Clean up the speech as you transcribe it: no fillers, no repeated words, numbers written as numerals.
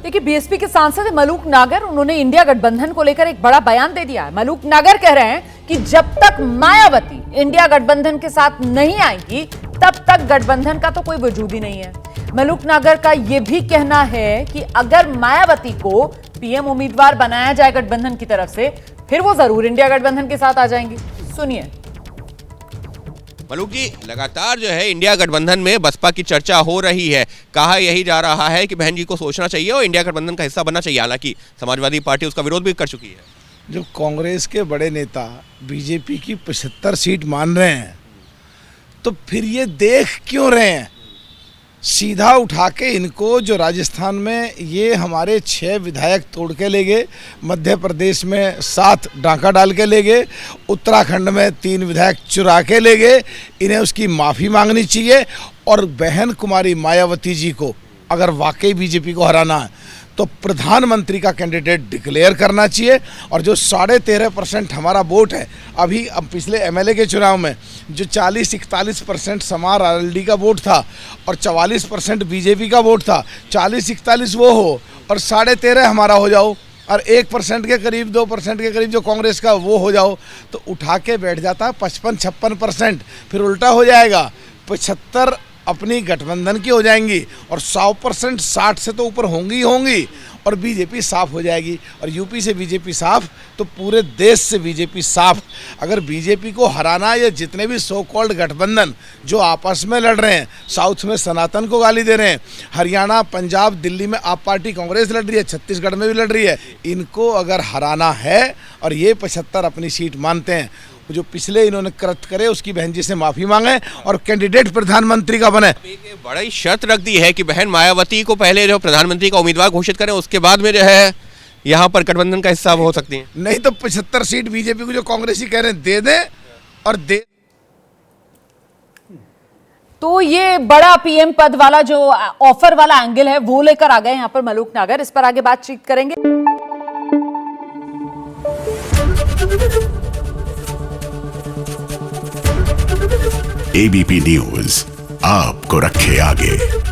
देखिए, बीएसपी के सांसद मलूक नागर, उन्होंने इंडिया गठबंधन को लेकर एक बड़ा बयान दे दिया है। मलूक नागर कह रहे हैं कि जब तक मायावती इंडिया गठबंधन के साथ नहीं आएंगी तब तक गठबंधन का तो कोई वजूद ही नहीं है। मलूक नागर का यह भी कहना है कि अगर मायावती को पीएम उम्मीदवार बनाया जाए गठबंधन की तरफ से, फिर वो जरूर इंडिया गठबंधन के साथ आ जाएंगी। सुनिए। मलूक जी, लगातार जो है इंडिया गठबंधन में बसपा की चर्चा हो रही है। कहा यही जा रहा है कि बहन जी को सोचना चाहिए और इंडिया गठबंधन का हिस्सा बनना चाहिए। हालांकि समाजवादी पार्टी उसका विरोध भी कर चुकी है। जो कांग्रेस के बड़े नेता बीजेपी की 75 सीट मान रहे हैं, तो फिर ये देख क्यों रहे हैं? सीधा उठा के इनको, जो राजस्थान में ये हमारे 6 विधायक तोड़ के ले गए, मध्य प्रदेश में 7 डांका डाल के ले गए, उत्तराखंड में 3 विधायक चुरा के ले गए, इन्हें उसकी माफ़ी मांगनी चाहिए। और बहन कुमारी मायावती जी को अगर वाकई बीजेपी को हराना है तो प्रधानमंत्री का कैंडिडेट डिक्लेयर करना चाहिए। और जो 13.5% हमारा वोट है, अभी अब पिछले एमएलए के चुनाव में जो 40-41% समार आरएलडी का वोट था और 44% बीजेपी का वोट था, 40-41 वो हो और 13.5 हमारा हो जाओ और 1% के करीब 2% के करीब जो कांग्रेस का वो हो जाओ, तो उठा के बैठ जाता है 55-56%। फिर उल्टा हो जाएगा, 75 अपनी गठबंधन की हो जाएंगी और 100% 60 से तो ऊपर होंगी ही होंगी और बीजेपी साफ हो जाएगी। और यूपी से बीजेपी साफ तो पूरे देश से बीजेपी साफ। अगर बीजेपी को हराना, या जितने भी सो कॉल्ड गठबंधन जो आपस में लड़ रहे हैं, साउथ में सनातन को गाली दे रहे हैं, हरियाणा, पंजाब, दिल्ली में आप पार्टी कांग्रेस लड़ रही है, छत्तीसगढ़ में भी लड़ रही है, इनको अगर हराना है और ये 75 अपनी सीट मानते हैं, जो पिछले इन्होंने कृत करे उसकी बहन जी से माफी मांगे और कैंडिडेट प्रधानमंत्री का बने। एक बड़ी शर्त रख दी है कि बहन मायावती को पहले जो प्रधानमंत्री का उम्मीदवार घोषित करें, उसके बाद में जो है यहाँ पर गठबंधन का हिस्सा हो सकती है। नहीं तो 75 सीट बीजेपी को जो कांग्रेसी कह रहे हैं दे दें और दे। तो ये बड़ा पीएम पद वाला जो ऑफर वाला एंगल है वो लेकर आ गए यहाँ पर मलूक नागर। इस पर आगे बातचीत करेंगे। एबीपी न्यूज आपको रखे आगे।